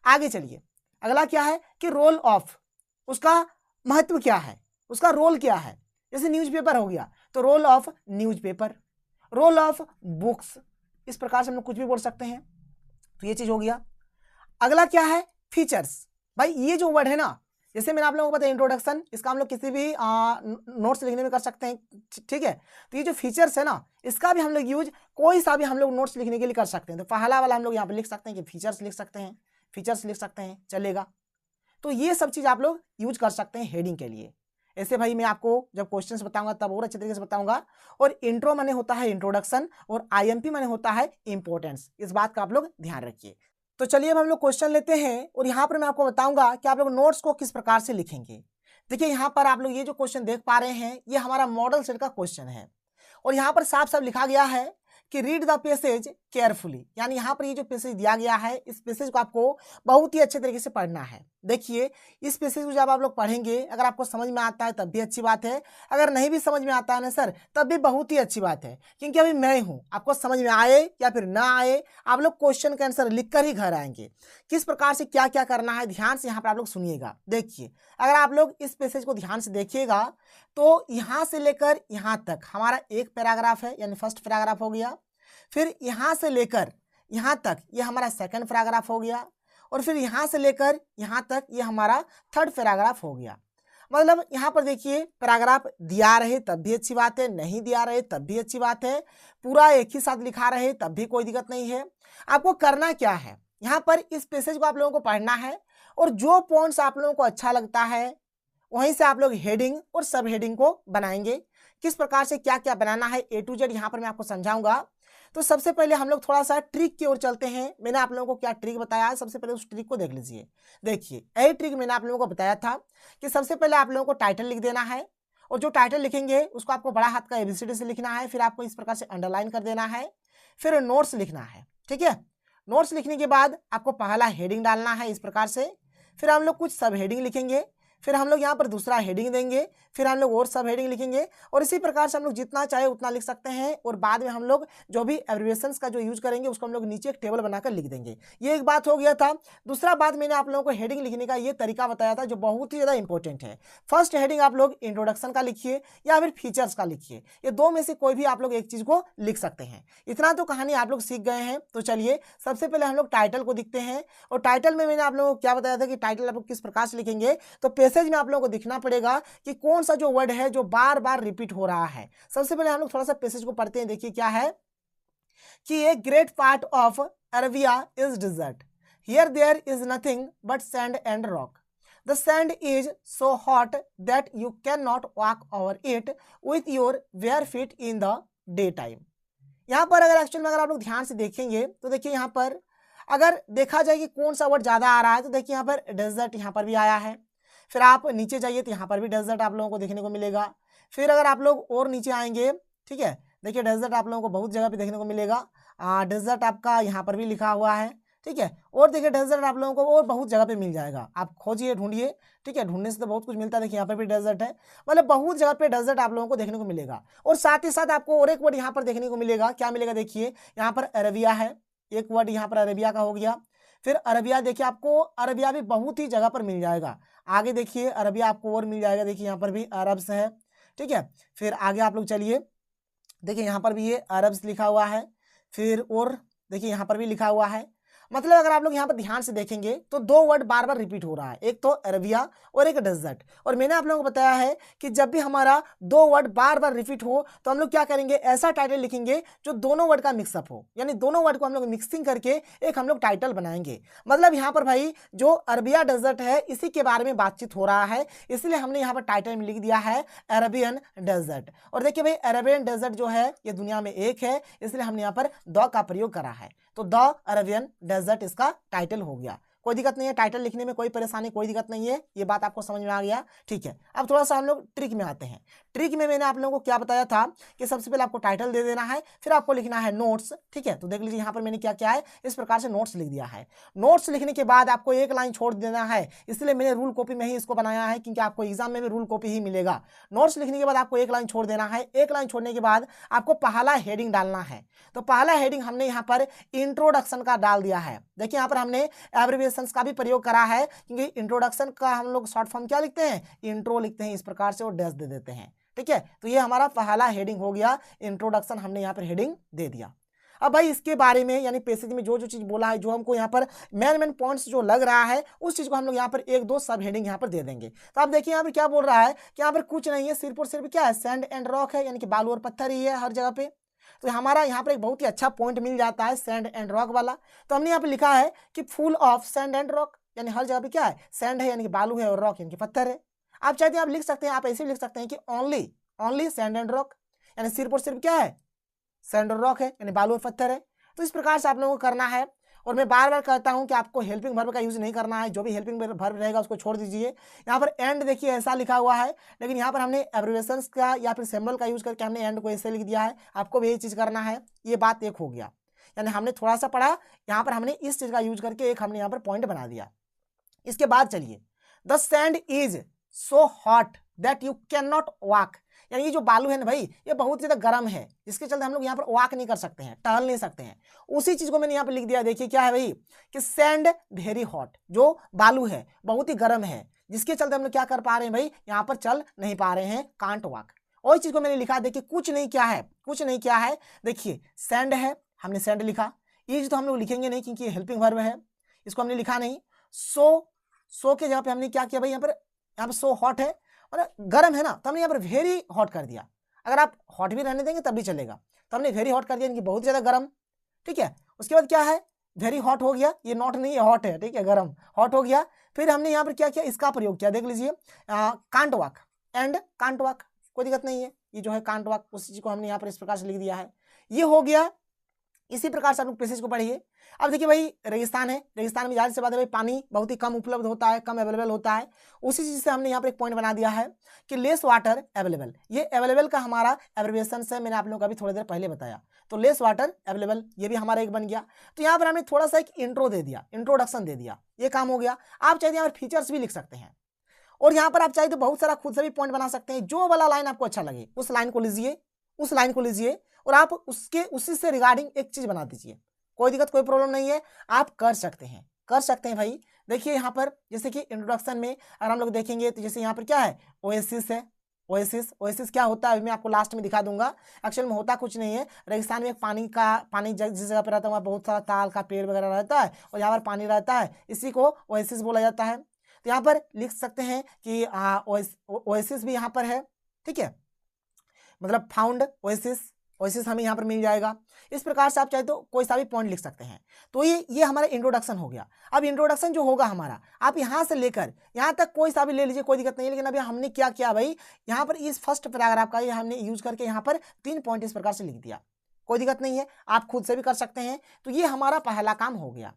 आगे चलिए, अगला क्या है कि रोल ऑफ, उसका महत्व क्या है, उसका रोल क्या है। जैसे न्यूज़पेपर हो गया तो role of newspaper, role of books, इस प्रकार से हम लोग कुछ भी बोल सकते हैं। तो ये चीज हो गया। अगला क्या है, फीचर्स। भाई ये जो वर्ड है ना, जैसे मैंने आप लोगों को बताया इंट्रोडक्शन, इसका हम लोग किसी भी नोट्स लिखने में कर सकते हैं, ठीक है। तो ये जो फीचर्स है ना, इसका भी हम लोग यूज कोई सा भी हम लोग नोट्स लिखने के लिए कर सकते हैं। तो पहला वाला हम लोग यहाँ पे लिख सकते हैं कि फीचर्स लिख सकते हैं, फीचर्स लिख सकते हैं, चलेगा। तो ये सब चीज आप लोग यूज कर सकते हैं हेडिंग के लिए। ऐसे भाई मैं आपको जब क्वेश्चंस बताऊंगा तब और अच्छे तरीके से बताऊंगा। और इंट्रो माने होता है इंट्रोडक्शन, और IMP माने होता है इंपॉर्टेंस, इस बात का आप लोग ध्यान रखिए। तो चलिए अब हम लोग क्वेश्चन लेते हैं, और यहाँ पर मैं आपको बताऊंगा कि आप लोग नोट्स को किस प्रकार से लिखेंगे। देखिए यहाँ पर आप लोग ये जो क्वेश्चन देख पा रहे हैं, ये हमारा मॉडल सेट का क्वेश्चन है, और यहाँ पर साफ साफ लिखा गया है कि रीड द पैसेज केयरफुली, यानी यहाँ पर ये जो पैसेज दिया गया है, इस पैसेज को आपको बहुत ही अच्छे तरीके से पढ़ना है। देखिए इस पैसेज को जब आप लोग पढ़ेंगे, अगर आपको समझ में आता है तब भी अच्छी बात है, अगर नहीं भी समझ में आता है ना सर तब भी बहुत ही अच्छी बात है, क्योंकि अभी मैं हूँ, आपको समझ में आए या फिर ना आए, आप लोग क्वेश्चन का आंसर लिख कर ही घर आएंगे। किस प्रकार से क्या क्या करना है ध्यान से यहाँ पर आप लोग सुनिएगा। देखिए अगर आप लोग इस पैसेज को ध्यान से देखिएगा तो यहाँ से लेकर यहाँ तक हमारा एक पैराग्राफ है, यानी फर्स्ट पैराग्राफ हो गया, फिर यहाँ से लेकर यहाँ तक ये हमारा सेकंड पैराग्राफ हो गया, और फिर यहाँ से लेकर यहाँ तक ये हमारा थर्ड पैराग्राफ हो गया। मतलब यहाँ पर देखिए पैराग्राफ दिया रहे तब भी अच्छी बात है, नहीं दिया रहे तब भी अच्छी बात है, पूरा एक ही साथ लिखा रहे तब भी कोई दिक्कत नहीं है। आपको करना क्या है, यहाँ पर इस पैसेज को आप लोगों को पढ़ना है, और जो पॉइंट्स आप लोगों को अच्छा लगता है वहीं से आप लोग हेडिंग और सब हेडिंग को बनाएंगे। किस प्रकार से क्या क्या बनाना है A to Z यहाँ पर मैं आपको समझाऊंगा। तो सबसे पहले हम लोग थोड़ा सा ट्रिक की ओर चलते हैं। मैंने आप लोगों को क्या ट्रिक बताया है, सबसे पहले उस ट्रिक को देख लीजिए। देखिए यही ट्रिक मैंने आप लोगों को बताया था कि सबसे पहले आप लोगों को टाइटल लिख देना है, और जो टाइटल लिखेंगे उसको आपको बड़ा हाथ का ABCD से लिखना है, फिर आपको इस प्रकार से अंडरलाइन कर देना है, फिर नोट्स लिखना है। ठीक है, नोट्स लिखने के बाद आपको पहला हेडिंग डालना है इस प्रकार से, फिर हम लोग कुछ सब हेडिंग लिखेंगे, फिर हम लोग यहाँ पर दूसरा हेडिंग देंगे, फिर हम लोग और सब हेडिंग लिखेंगे, और इसी प्रकार से हम लोग जितना चाहे उतना लिख सकते हैं। और बाद में हम लोग जो भी एब्रिविएशंस का जो यूज करेंगे उसको हम लोग नीचे एक टेबल बनाकर लिख देंगे। ये एक बात हो गया था। दूसरा बात, मैंने आप लोगों को हेडिंग लिखने का ये तरीका बताया था जो बहुत ही ज़्यादा इंपॉर्टेंट है। फर्स्ट हेडिंग आप लोग इंट्रोडक्शन का लिखिए या फिर फीचर्स का लिखिए, ये दो में से कोई भी आप लोग एक चीज़ को लिख सकते हैं। इतना तो कहानी आप लोग सीख गए हैं। तो चलिए सबसे पहले हम लोग टाइटल को दिखते हैं, और टाइटल में मैंने आप लोगों को क्या बताया था कि टाइटल आप लोग किस प्रकार से लिखेंगे। तो पैसेज में आप लोगों को दिखना पड़ेगा कि कौन सा जो वर्ड है जो बार बार रिपीट हो रहा है। सबसे पहले हम लोग थोड़ा सा पैसेज को पढ़ते हैं। देखिए क्या है कि a great part of Arabia is desert, here there is nothing but sand and rock, the sand is so hot that you can not walk over it with your bare feet in the day time. यहाँ पर अगर actual में अगर आप लोग ध्यान से देखेंगे तो देखिए यहाँ पर अगर देखा जाए कि कौन सा वर्ड ज़्यादा आ रहा है, तो देखिए यहाँ पर डेजर्ट यहाँ पर भी आया है। फिर आप नीचे जाइए तो यहाँ पर भी डेजर्ट आप लोगों को देखने को मिलेगा। फिर अगर आप लोग और नीचे आएंगे, ठीक है, देखिए डेजर्ट आप लोगों को बहुत जगह पे देखने को मिलेगा। डेजर्ट आपका यहाँ पर भी लिखा हुआ है, ठीक है। और देखिए डेजर्ट आप लोगों को और बहुत जगह पे मिल जाएगा, आप खोजिए ढूंढिए, ठीक है, ढूंढने से तो बहुत कुछ मिलता है। देखिए यहाँ पर भी डेजर्ट है, मतलब बहुत जगह पे डेजर्ट आप लोगों को देखने को मिलेगा। और साथ ही साथ आपको और एक वर्ड यहाँ पर देखने को मिलेगा। क्या मिलेगा, देखिए यहाँ पर अरबिया है, एक वर्ड यहाँ पर अरबिया का हो गया। फिर अरबिया, देखिए आपको अरबिया भी बहुत ही जगह पर मिल जाएगा। आगे देखिए अरबिया आपको और मिल जाएगा, देखिए यहाँ पर भी अरब्स है, ठीक है। फिर आगे आप लोग चलिए, देखिए यहाँ पर भी ये अरब्स लिखा हुआ है। फिर और देखिए यहाँ पर भी लिखा हुआ है। मतलब अगर आप लोग यहाँ पर ध्यान से देखेंगे तो दो वर्ड बार बार रिपीट हो रहा है, एक तो अरबिया और एक डेजर्ट। और मैंने आप लोगों को बताया है कि जब भी हमारा दो वर्ड बार बार रिपीट हो तो हम लोग क्या करेंगे, ऐसा टाइटल लिखेंगे जो दोनों वर्ड का मिक्सअप हो, यानी दोनों वर्ड को हम लोग मिक्सिंग करके एक हम लोग टाइटल बनाएंगे। मतलब यहाँ पर भाई जो अरबिया डेजर्ट है इसी के बारे में बातचीत हो रहा है, इसलिए हमने यहाँ पर टाइटल में लिख दिया है अरेबियन डेजर्ट। और देखिए भाई अरेबियन डेजर्ट जो है ये दुनिया में एक है, इसलिए हमने यहाँ पर द का प्रयोग करा है। तो द अरेबियन डेजर्ट इसका टाइटल हो गया। कोई दिक्कत नहीं है, टाइटल लिखने में कोई परेशानी, कोई दिक्कत नहीं है, ये बात आपको समझ में आ गया, ठीक है। अब थोड़ा सा हम लोग ट्रिक में आते हैं। ट्रिक में मैंने आप लोगों को क्या बताया था कि सबसे पहले आपको टाइटल दे देना है, फिर आपको लिखना है नोट्स, ठीक है। तो देख लीजिए यहाँ पर मैंने क्या किया है, इस प्रकार से नोट्स लिख दिया है। नोट्स लिखने के बाद आपको एक लाइन छोड़ देना है, इसलिए मैंने रूल कॉपी में ही इसको बनाया है, क्योंकि आपको एग्जाम में भी रूल कॉपी ही मिलेगा। नोट्स लिखने के बाद आपको एक लाइन छोड़ देना है। एक लाइन छोड़ने के बाद आपको पहला हेडिंग डालना है। तो पहला हेडिंग हमने यहाँ पर इंट्रोडक्शन का डाल दिया है। देखिए यहाँ पर हमने एब्रिविएशंस का भी प्रयोग करा है, क्योंकि इंट्रोडक्शन का हम लोग शॉर्ट फॉर्म क्या लिखते हैं, इंट्रो लिखते हैं इस प्रकार से, और डैश दे देते हैं, ठीक है। तो ये हमारा पहला हेडिंग हो गया, इंट्रोडक्शन हमने यहाँ पर हेडिंग दे दिया। अब भाई इसके बारे में यानी पैसेज में जो जो चीज बोला है, जो हमको यहाँ पर मेन पॉइंट्स जो लग रहा है, उस चीज को हम लोग यहाँ पर एक दो सब हेडिंग यहाँ पर दे देंगे। तो आप देखिए यहाँ पर क्या बोल रहा है कि यहाँ पर कुछ नहीं है, सिर्फ और सिर्फ क्या है, सैंड एंड रॉक है, यानी कि बालू और पत्थर ही है हर जगह पे। तो हमारा यहाँ पर एक बहुत ही अच्छा पॉइंट मिल जाता है सैंड एंड रॉक वाला। तो हमने यहाँ पर लिखा है कि full of sand and rock, यानी हर जगह पे क्या है, सैंड है यानी कि बालू है, और रॉक यानी कि पत्थर है। आप चाहते हैं आप लिख सकते हैं, आप ऐसे भी लिख सकते हैं कि ओनली सैंड एंड रॉक, यानी सिर्फ और सिर्फ क्या है, सैंड और रॉक है, यानी बालू और पत्थर है। तो इस प्रकार से आप लोगों को करना है। और मैं बार बार कहता हूं कि आपको हेल्पिंग वर्ब का यूज नहीं करना है, जो भी हेल्पिंग वर्ब रहेगा उसको छोड़ दीजिए। यहाँ पर एंड देखिए ऐसा लिखा हुआ है, लेकिन यहाँ पर हमने एब्रिविएशंस का या फिर सिंबल का यूज करके हमने एंड को ऐसे लिख दिया है। आपको भी यही चीज करना है। ये बात एक हो गया, यानी हमने थोड़ा सा पढ़ा, यहाँ पर हमने इस चीज का यूज करके एक हमने यहाँ पर पॉइंट बना दिया। इसके बाद चलिए, the sand is so hot that you can not walk, यानी ये जो बालू है ना भाई, ये बहुत ज्यादा गर्म है, जिसके चलते हम लोग यहाँ पर वॉक नहीं कर सकते हैं, टहल नहीं सकते हैं। उसी चीज को मैंने यहाँ पर लिख दिया। देखिए क्या है भाई कि सैंड वेरी हॉट, जो बालू है बहुत ही गर्म है, जिसके चलते हम लोग क्या कर पा रहे हैं भाई, यहाँ पर चल नहीं पा रहे हैं, कांट वॉक। और चीज को मैंने लिखा, देखिए कुछ नहीं क्या है, कुछ नहीं क्या है, देखिए सैंड है, हमने सैंड लिखा। ये तो हम लोग लिखेंगे नहीं क्योंकि हेल्पिंग वर्ब है, इसको हमने लिखा नहीं। सो के जगह पे हमने क्या किया भाई, यहाँ पर सो हॉट है और गर्म है ना, तो हमने यहाँ पर वेरी हॉट कर दिया। अगर आप हॉट भी रहने देंगे तब भी चलेगा, तो हमने वेरी हॉट कर दिया, इनकी बहुत ज्यादा गर्म, ठीक है। उसके बाद क्या है, वेरी हॉट हो गया, ये नॉट नहीं है, हॉट है, ठीक है, गर्म, हॉट हो गया। फिर हमने यहाँ पर क्या किया, इसका प्रयोग किया, देख लीजिए, can't walk and can't walk, कोई दिक्कत नहीं है, ये जो है कांट वॉक, उस चीज को हमने यहाँ पर इस प्रकार से लिख दिया है। ये हो गया इसी प्रकार से आप लोग पैसेज को पढ़िए। अब देखिए भाई रेगिस्तान है, रेगिस्तान में जाहिर सी बात है भाई पानी बहुत ही कम उपलब्ध होता है, कम अवेलेबल होता है। उसी चीज से हमने यहाँ पर एक पॉइंट बना दिया है कि लेस वाटर अवेलेबल। ये अवेलेबल का हमारा एब्रिविएशन से मैंने आप लोगों को अभी थोड़ी देर पहले बताया, तो लेस वाटर अवेलेबल ये भी हमारा एक बन गया। तो यहाँ पर हमने थोड़ा सा एक इंट्रो दे दिया, इंट्रोडक्शन दे दिया, ये काम हो गया। आप चाहे यहाँ पर फीचर्स भी लिख सकते हैं और यहाँ पर आप चाहे तो बहुत सारा खुद से भी पॉइंट बना सकते हैं। जो वाला लाइन आपको अच्छा लगे उस लाइन को लीजिए, उस लाइन को लीजिए और आप उसी से रिगार्डिंग एक चीज बना दीजिए। कोई दिक्कत कोई प्रॉब्लम नहीं है, आप कर सकते हैं, कर सकते हैं भाई। देखिए यहाँ पर जैसे कि इंट्रोडक्शन में अगर हम लोग देखेंगे तो जैसे यहाँ पर क्या है, ओएसिस है। ओएसिस क्या होता है मैं आपको लास्ट में दिखा दूंगा। एक्चुअल में होता कुछ नहीं है, रेगिस्तान में पानी जिस जगह पर रहता है वहाँ बहुत सारा ताल का पेड़ वगैरह रहता है और यहाँ पर पानी रहता है, इसी को ओएसिस बोला जाता है। तो यहाँ पर लिख सकते हैं कि ओएसिस भी यहाँ पर है, ठीक है, मतलब फाउंड ओएसिस हमें यहाँ पर मिल जाएगा। इस प्रकार से आप चाहे तो कोई सा भी पॉइंट लिख सकते हैं। तो ये हमारा इंट्रोडक्शन हो गया। अब इंट्रोडक्शन जो होगा हमारा, आप यहाँ से लेकर यहाँ तक कोई सा भी ले लीजिए, कोई दिक्कत नहीं है। लेकिन अभी हमने क्या किया भाई, यहाँ पर इस फर्स्ट पैराग्राफ का ये हमने यूज करके यहाँ पर 3 पॉइंट इस प्रकार से लिख दिया। कोई दिक्कत नहीं है, आप खुद से भी कर सकते हैं। तो ये हमारा पहला काम हो गया।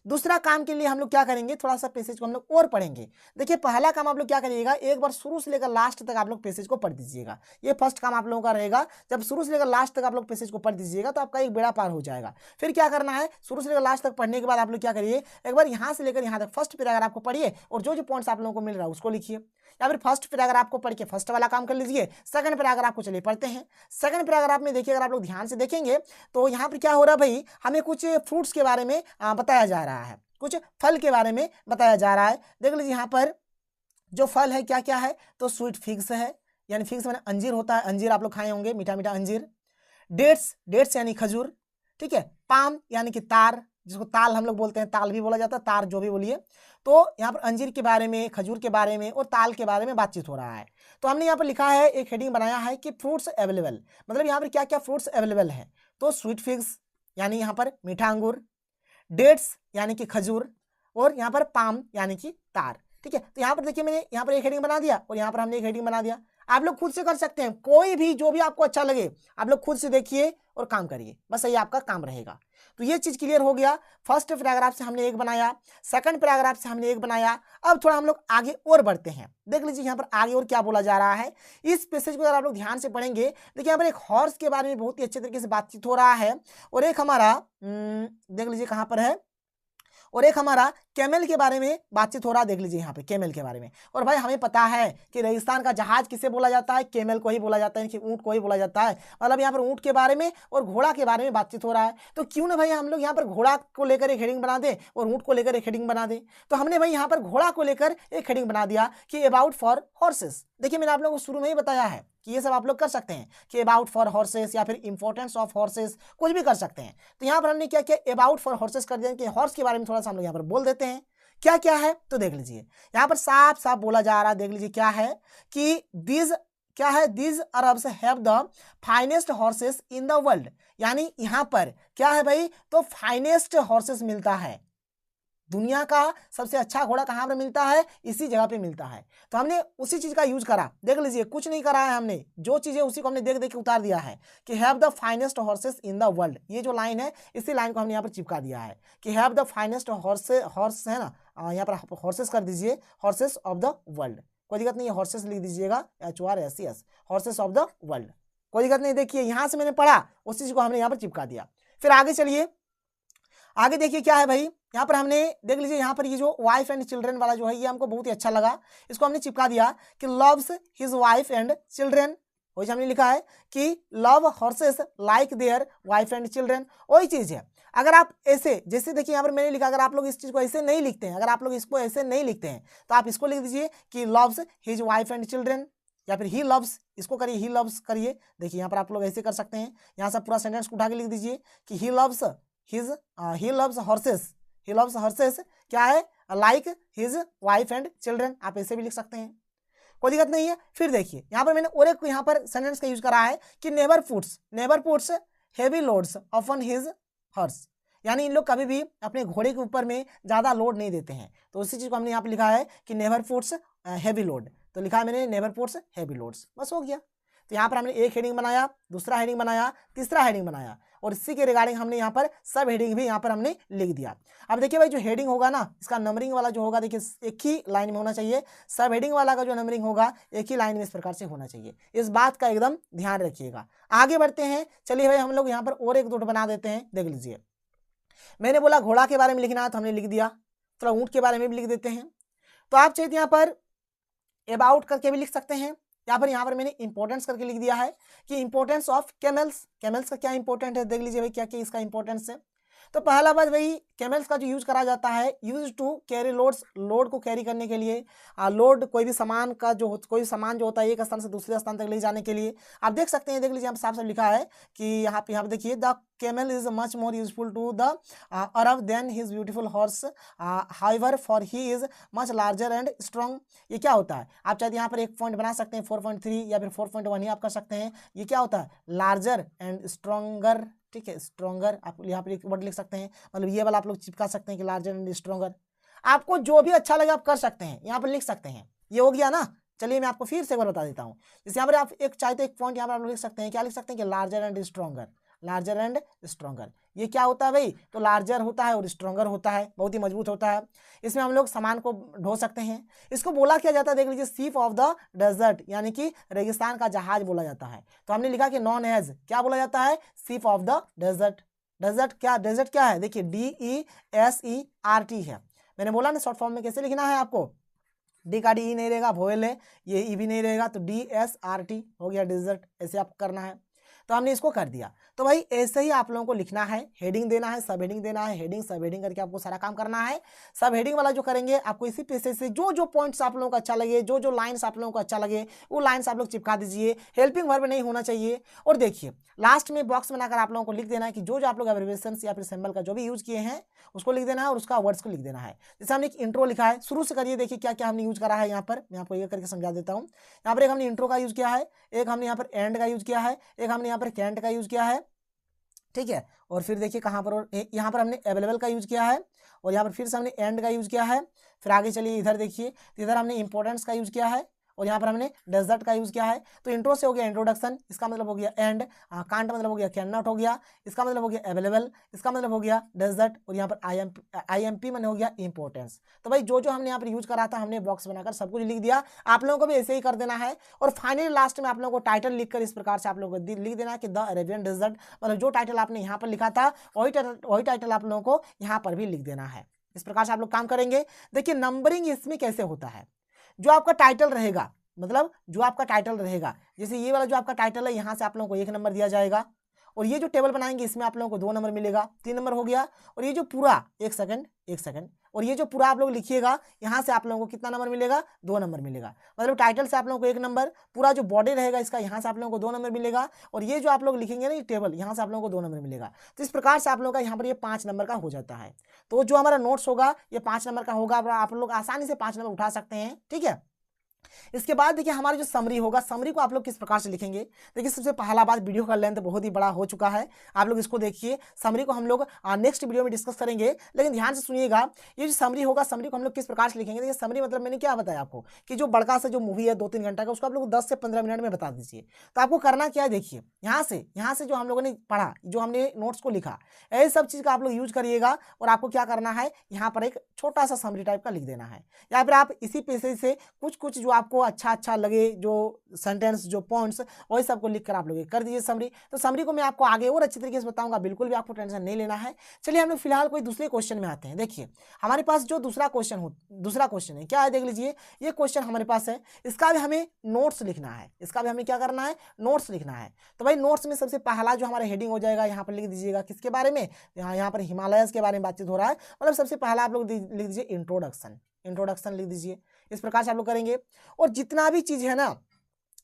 दूसरा काम के लिए हम लोग क्या करेंगे, थोड़ा सा पैसेज को हम लोग और पढ़ेंगे। देखिए पहला काम आप लोग क्या करिएगा, एक बार शुरू से लेकर लास्ट तक आप लोग पैसेज को पढ़ दीजिएगा। ये फर्स्ट काम आप लोगों का रहेगा। जब शुरू से लेकर लास्ट तक आप लोग पैसेज को पढ़ दीजिएगा तो आपका एक बेड़ा पार हो जाएगा। फिर क्या करना है, शुरू से लेकर लास्ट तक पढ़ने के बाद आप लोग क्या करिए, एक बार यहाँ से लेकर यहाँ तक फर्स्ट पैराग्राफ को पढ़िए और जो पॉइंट्स आप लोगों को मिल रहा है उसको लिखिए। या फिर फर्स्ट पैराग्राफ को पढ़ के फर्स्ट वाला काम कर लीजिए। सेकंड पैराग्राफ को चलिए पढ़ते हैं। सेकंड पैराग्राफ में देखिए, अगर आप लोग ध्यान से देखेंगे तो यहाँ पर क्या हो रहा है भाई, हमें कुछ फ्रूट्स के बारे में बताया जा रहा है, कुछ फल के बारे में बताया जा रहा है। देख लीजिए यहाँ पर जो फल है क्या क्या है, तो स्वीट फिग्स है, यानी फिग्स माने अंजीर होता है, अंजीर आप लोग खाए होंगे, मीठा मीठा अंजीर। डेट्स यानी खजूर, ठीक है। पाम यानी कि तार, जिसको ताल हम लोग बोलते हैं, ताल भी बोला जाता है, तार जो भी बोलिए। तो यहाँ पर अंजीर के बारे में, खजूर के बारे में और ताल के बारे में बातचीत हो रहा है। तो हमने यहाँ पर लिखा है, एक हेडिंग बनाया है कि फ्रूट्स अवेलेबल, मतलब यहाँ पर क्या क्या फ्रूट्स अवेलेबल है। तो स्वीट फिग्स यानी यहाँ पर मीठा अंगूर, डेट्स यानी कि खजूर और यहाँ पर पाम यानी कि तार, ठीक है। तो यहाँ पर देखिए मैंने यहाँ पर एक हेडिंग बना दिया और यहाँ पर हमने एक हेडिंग बना दिया। आप लोग खुद से कर सकते हैं, कोई भी जो भी आपको अच्छा लगे आप लोग खुद से देखिए और काम करिए, बस यही आपका काम रहेगा। तो ये चीज क्लियर हो गया। फर्स्ट पैराग्राफ से हमने एक बनाया, सेकंड पैराग्राफ से हमने एक बनाया। अब थोड़ा हम लोग आगे और बढ़ते हैं। देख लीजिए यहाँ पर आगे और क्या बोला जा रहा है। इस पैसेज को अगर आप लोग ध्यान से पढ़ेंगे, देखिए यहाँ पर एक हॉर्स के बारे में बहुत ही अच्छे तरीके से बातचीत हो रहा है और एक हमारा देख लीजिए कहाँ पर है, और एक हमारा कैमल के बारे में बातचीत हो रहा है। देख लीजिए यहाँ पे कैमल के बारे में। और भाई हमें पता है कि रेगिस्तान का जहाज किसे बोला जाता है, कैमल को ही बोला जाता है, कि ऊंट को ही बोला जाता है। मतलब यहाँ पर ऊंट के बारे में और घोड़ा के बारे में बातचीत हो रहा है। तो क्यों ना भाई हम लोग यहाँ पर घोड़ा को लेकर एक हेडिंग बना दें और ऊंट को लेकर एक हेडिंग बना दें। तो हमने भाई यहाँ पर घोड़ा को लेकर एक हेडिंग बना दिया कि अबाउट फॉर हॉर्सेस। देखिए मैंने आप लोगों को शुरू में ही बताया है कि ये सब आप लोग कर सकते हैं कि अबाउट फॉर हॉर्सेस या फिर इंपॉर्टेंस ऑफ हॉर्सेस, कुछ भी कर सकते हैं। तो यहाँ पर हमने क्या किया, अबाउट फॉर हॉर्सेस कर दिया कि हॉर्स के बारे में थोड़ा सा हम लोग यहाँ पर बोल देते हैं। क्या क्या है तो देख लीजिए यहाँ पर साफ साफ बोला जा रहा है। देख लीजिए क्या है कि दीज क्या है, these Arabs have the finest horses in the world. यानी यहाँ पर क्या है भाई, तो फाइनेस्ट हॉर्सेस मिलता है। दुनिया का सबसे अच्छा घोड़ा कहाँ पर मिलता है, इसी जगह पे मिलता है। तो हमने उसी चीज का यूज करा। देख लीजिए कुछ नहीं करा है हमने, जो चीज है उसी को हमने देख देख के उतार दिया है कि have the finest horses in the world. ये जो लाइन है इसी लाइन को हमने यहाँ पर चिपका दिया है कि हैव द फाइनेस्ट हॉर्स है ना, यहाँ पर हॉर्सेस कर दीजिए, हॉर्सेस ऑफ द वर्ल्ड। कोई दिक्कत नहीं है, हॉर्सेस लिख दीजिएगा, HORSES, horses of the world. कोई दिक्कत नहीं। देखिए यहाँ से मैंने पढ़ा, उस चीज को हमने यहाँ पर चिपका दिया। फिर आगे चलिए, आगे देखिए क्या है भाई, यहाँ पर हमने देख लीजिए यहाँ पर ये जो वाइफ एंड चिल्ड्रन वाला जो है ये हमको बहुत ही अच्छा लगा। इसको हमने चिपका दिया कि loves his wife and children. वही हमने लिखा है कि love horses like their wife and children. वही चीज है। अगर आप ऐसे, जैसे देखिए यहाँ पर मैंने लिखा, अगर आप लोग इस चीज को ऐसे नहीं लिखते हैं, अगर आप लोग इसको ऐसे नहीं लिखते हैं तो आप इसको लिख दीजिए कि loves his wife and children, या फिर ही लव्स, इसको करिए ही लव्स करिए। देखिए यहाँ पर आप लोग ऐसे कर सकते हैं, यहाँ से पूरा सेंटेंस उठा के लिख दीजिए कि ही लव्स हॉर्सेस क्या है, like his wife and children. आप ऐसे भी लिख सकते हैं, कोई दिक्कत नहीं है। फिर देखिए यहाँ पर मैंने और एक यहाँ पर सेंटेंस का यूज करा है कि never puts heavy loads on his horse. यानी इन लोग कभी भी अपने घोड़े के ऊपर में ज्यादा लोड नहीं देते हैं। तो उसी चीज को हमने यहाँ पर लिखा है कि नेवर पुट्स हेवी लोड। तो लिखा है मैंने नेवर पुट्स हेवी लोड्स, बस हो गया। तो यहाँ पर हमने एक हेडिंग बनाया, दूसरा हेडिंग बनाया, तीसरा हेडिंग बनाया और इसी के रिगार्डिंग हमने यहाँ पर सब हेडिंग भी यहाँ पर हमने लिख दिया। अब देखिए भाई जो हेडिंग होगा ना, इसका नंबरिंग वाला जो होगा देखिए एक ही लाइन में होना चाहिए। सब हेडिंग वाला का जो नंबरिंग होगा एक ही लाइन में इस प्रकार से होना चाहिए। इस बात का एकदम ध्यान रखिएगा। आगे बढ़ते हैं, चलिए भाई हम लोग यहाँ पर और एक दो बना देते हैं। देख लीजिए, मैंने बोला घोड़ा के बारे में लिखना है तो हमने लिख दिया, थोड़ा ऊँट के बारे में भी लिख देते हैं। तो आप चाहिए यहाँ पर अबाउट करके भी लिख सकते हैं, यहाँ पर मैंने इंपॉर्टेंस करके लिख दिया है कि इंपॉर्टेंस ऑफ कैमल्स। कैमल्स का क्या इंपॉर्टेंट है, देख लीजिए भाई क्या क्या इसका इंपॉर्टेंस है। तो पहला बात भाई कैमल्स का जो यूज करा जाता है, use to carry loads, load को कैरी करने के लिए। लोड कोई भी सामान का जो कोई सामान जो होता है एक स्थान से दूसरे स्थान तक ले जाने के लिए। आप देख सकते हैं, देख लीजिए यहाँ साफ साफ लिखा है कि यहाँ पे देखिए the camel is much more useful to the Arab than his beautiful horse, however for he is much larger and strong। ये क्या होता है, आप चाहे यहाँ पर एक पॉइंट बना सकते हैं 4.3 या फिर 4.1 ही आप कर सकते हैं। ये क्या होता है, लार्जर एंड स्ट्रॉन्गर, ठीक है, स्ट्रॉन्गर आप यहाँ पर एक वर्ड लिख सकते हैं, मतलब ये वाला आप लोग चिपका सकते हैं कि लार्जर एंड स्ट्रॉन्गर। आपको जो भी अच्छा लगे आप कर सकते हैं, यहाँ पर लिख सकते हैं। ये हो गया ना, चलिए मैं आपको फिर से एक बार बता देता हूँ। जैसे यहाँ पर आप एक चाहे तो एक पॉइंट यहाँ पर आप लिख सकते हैं, क्या लिख सकते हैं कि larger and stronger, larger and stronger. ये क्या होता है भाई, तो लार्जर होता है और स्ट्रॉन्गर होता है, बहुत ही मजबूत होता है। इसमें हम लोग सामान को ढो सकते हैं। इसको बोला क्या जाता है, देख लीजिए शिप ऑफ द डेजर्ट, यानी कि रेगिस्तान का जहाज बोला जाता है। तो हमने लिखा कि नॉन एज क्या बोला जाता है, ship of the desert. Desert क्या, डेजर्ट क्या है, देखिए DESERT है। मैंने बोला ना शॉर्ट फॉर्म में कैसे लिखना है आपको, डी का डी नहीं रहेगा, वोवेल है, ये ई भी नहीं रहेगा, तो DSRT हो गया डेजर्ट, ऐसे आप करना है। तो हमने इसको कर दिया। तो भाई ऐसे ही आप लोगों को लिखना है, हेडिंग देना है, सब हेडिंग देना है, हेडिंग सब हेडिंग करके आपको सारा काम करना है। सब हेडिंग वाला जो करेंगे आपको इसी पैसे से जो जो पॉइंट्स आप लोगों को अच्छा लगे, जो जो लाइन्स आप लोगों को अच्छा लगे वो लाइन्स आप लोग चिपका दीजिए। हेल्पिंग वर्ब नहीं होना चाहिए। और देखिए लास्ट में बॉक्स बनाकर आप लोगों को लिख देना है कि जो जो आप लोग एब्रिविएशन या फिर सिंबल का जो भी यूज किए हैं उसको लिख देना है और उसका वर्ड्स को लिख देना है। जैसे हमने एक इंट्रो लिखा है, शुरू से करिए, देखिए क्या क्या हमने यूज करा है। यहाँ पर मैं आपको ये करके समझा देता हूँ। यहाँ पर एक हमने इंट्रो का यूज किया है, एक हमने यहाँ पर एंड का यूज किया है, एक हमने यहाँ पर कैंट का यूज किया है, ठीक है। और फिर देखिए कहाँ पर, यहाँ पर हमने अवेलेबल का यूज किया है और यहाँ पर फिर से हमने एंड का यूज किया है। फिर आगे चलिए इधर देखिए, इधर हमने इंपॉर्टेंस का यूज किया है और यहाँ पर हमने डेजर्ट का यूज किया है। तो इंट्रो से हो गया इंट्रोडक्शन, इसका मतलब हो गया एंड, कांट मतलब हो गया कैन नॉट हो गया, इसका मतलब हो गया अवेलेबल, इसका मतलब हो गया डेजर्ट और यहाँ पर IMP मतलब हो गया इंपॉर्टेंस। तो भाई जो जो हमने यहाँ पर यूज करा था हमने बॉक्स बनाकर सब कुछ लिख दिया। आप लोगों को भी ऐसे ही कर देना है। और फाइनली लास्ट में आप लोगों को टाइटल लिखकर इस प्रकार से आप लोगों को लिख देना है कि द अरेबियन डेजर्ट, मतलब जो टाइटल आपने यहाँ पर लिखा था वही टाइटल आप लोगों को यहाँ पर भी लिख देना है। इस प्रकार से आप लोग काम करेंगे। देखिए नंबरिंग इसमें कैसे होता है, जो आपका टाइटल रहेगा, मतलब जो आपका टाइटल रहेगा, जैसे ये वाला जो आपका टाइटल है यहाँ से आप लोगों को 1 नंबर दिया जाएगा और ये जो टेबल बनाएंगे इसमें आप लोगों को 2 नंबर मिलेगा, 3 नंबर हो गया। और ये जो पूरा एक सेकंड और ये जो पूरा आप लोग लिखिएगा यहाँ से आप लोगों को कितना नंबर मिलेगा, 2 नंबर मिलेगा। मतलब टाइटल से आप लोगों को 1 नंबर, पूरा जो बॉडी रहेगा इसका यहाँ से आप लोगों को 2 नंबर मिलेगा और ये जो आप लोग लिखेंगे ना ये टेबल, यहाँ से आप लोगों को 2 नंबर मिलेगा। तो इस प्रकार से आप लोगों का यहाँ पर ये 5 नंबर का हो जाता है। तो जो हमारा नोट्स होगा ये 5 नंबर का होगा, आप लोग आसानी से 5 नंबर उठा सकते हैं, ठीक है। इसके बाद देखिए हमारा जो समरी होगा, समरी को आप लोग किस प्रकार से लिखेंगे। देखिए सबसे पहला बात, वीडियो का लेंथ बहुत ही बड़ा हो चुका है, आप लोग इसको देखिए। समरी को हम लोग नेक्स्ट वीडियो में डिस्कस करेंगे, लेकिन ध्यान से सुनिएगा। ये जो समरी होगा, समरी को हम लोग किस प्रकार से लिखेंगे। देखिए समरी मतलब मैंने क्या बताया आपको कि जो बड़का से जो मूवी है 2-3 घंटा का, उसको आप लोग 10 से 15 मिनट में बता दीजिए। तो आपको करना क्या है, देखिए यहाँ से जो हम लोगों ने पढ़ा, जो हमने नोट्स को लिखा, ऐसी सब चीज़ का आप लोग यूज करिएगा। और आपको क्या करना है, यहाँ पर एक छोटा सा समरी टाइप का लिख देना है। या फिर आप इसी पैसे से कुछ जो आपको अच्छा लगे, जो सेंटेंस जो पॉइंट्स वही सबको लिखकर आप लोग कर दीजिए समरी। तो समरी को मैं आपको आगे और अच्छी तरीके से बताऊंगा, बिल्कुल भी आपको टेंशन नहीं लेना है। चलिए हम लोग फिलहाल कोई दूसरे क्वेश्चन में आते हैं। देखिए हमारे पास जो दूसरा क्वेश्चन है क्या है, देख लीजिए। ये क्वेश्चन हमारे पास है, इसका भी हमें नोट्स लिखना है, इसका भी हमें क्या करना है, नोट्स लिखना है। तो भाई नोट्स में सबसे पहला जो हमारा हेडिंग हो जाएगा, यहाँ पर लिख दीजिएगा किसके बारे में, यहाँ पर हिमालयस के बारे में बातचीत हो रहा है, मतलब सबसे पहला आप लोग लिख दीजिए इंट्रोडक्शन लिख दीजिए। इस प्रकार से आप लोग करेंगे। और जितना भी चीज़ है ना,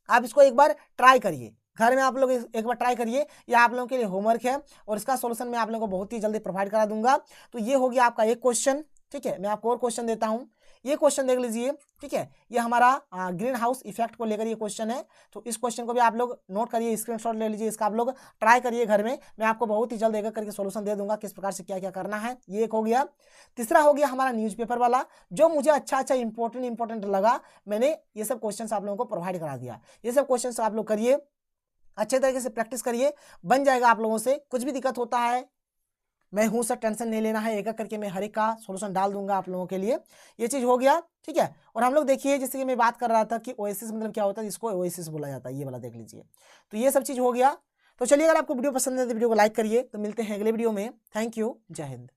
आप इसको एक बार ट्राई करिए, घर में आप लोग एक बार ट्राई करिए। यह आप लोगों के लिए होमवर्क है और इसका सॉल्यूशन मैं आप लोगों को बहुत ही जल्दी प्रोवाइड करा दूंगा। तो ये हो गया आपका एक क्वेश्चन, ठीक है। मैं आपको और क्वेश्चन देता हूँ, ये क्वेश्चन देख लीजिए, ठीक है। ये हमारा ग्रीन हाउस इफेक्ट को लेकर ये क्वेश्चन है। तो इस क्वेश्चन को भी आप लोग नोट करिए, स्क्रीनशॉट ले लीजिए, इसका आप लोग ट्राई करिए घर में। मैं आपको बहुत ही जल्द एक करके सॉल्यूशन दे दूंगा किस प्रकार से क्या क्या करना है। ये एक हो गया। तीसरा हो गया हमारा न्यूज़पेपर वाला, जो मुझे अच्छा इंपॉर्टेंट लगा, मैंने ये सब क्वेश्चन आप लोगों को प्रोवाइड करा दिया। ये सब क्वेश्चन आप लोग करिए, अच्छे तरीके से प्रैक्टिस करिए, बन जाएगा आप लोगों से। कुछ भी दिक्कत होता है मैं हूँ सर, टेंशन नहीं लेना है, एक एक करके मैं हर एक का सोल्यूशन डाल दूंगा आप लोगों के लिए। ये चीज़ हो गया, ठीक है। और हम लोग देखिए जैसे कि मैं बात कर रहा था कि ओएसिस मतलब क्या होता है, इसको ओएसिस बोला जाता है, ये वाला देख लीजिए। तो ये सब चीज़ हो गया। तो चलिए, अगर आपको वीडियो पसंद है तो वीडियो को लाइक करिए। तो मिलते हैं अगले वीडियो में। थैंक यू, जय हिंद।